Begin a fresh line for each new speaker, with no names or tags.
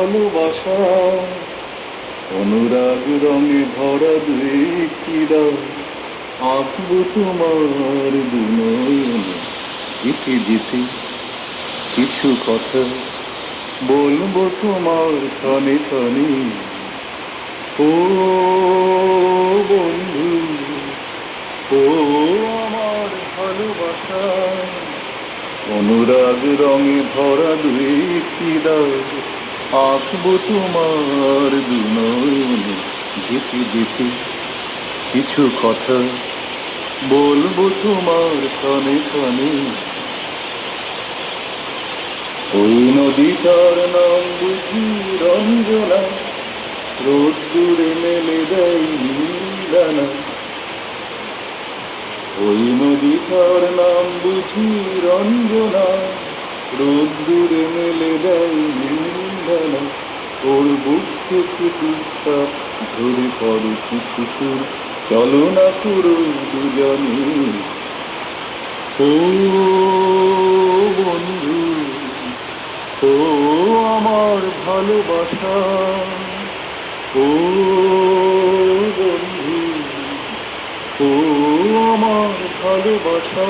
ভালোবাসা, অনুরাগ রঙে ভরা দুই হৃদয়, আঁকবো তোমার দুনয়নে। যেতে যেতে কিছু কথা বলবো তোমার কানে কানে। ও বন্ধু, ও আমার ভালোবাসা, অনুরাগ রঙে ভরা দুই হৃদয়, আঁকবো তোমার দুনয়নে। যেতে যেতে কিছু কথা বলবো তোমার কানে কানে। ওই নদীটার নাম বুঝি রঞ্জনা, রোদ্দুরে মেলে দেয় নীলানা। ওই নদীটার নাম বুঝি রঞ্জনা, রোদ্দুরে মেলে দেয় নীলানা। ওর বুক থেকে টুকটাক ঝরে পড়ে কিছু সুর, চলো না পুরো দুজনে। ও বন্ধু, ও আমার ভালোবাসা, ও বন্ধু, ও আমার ভালোবাসা।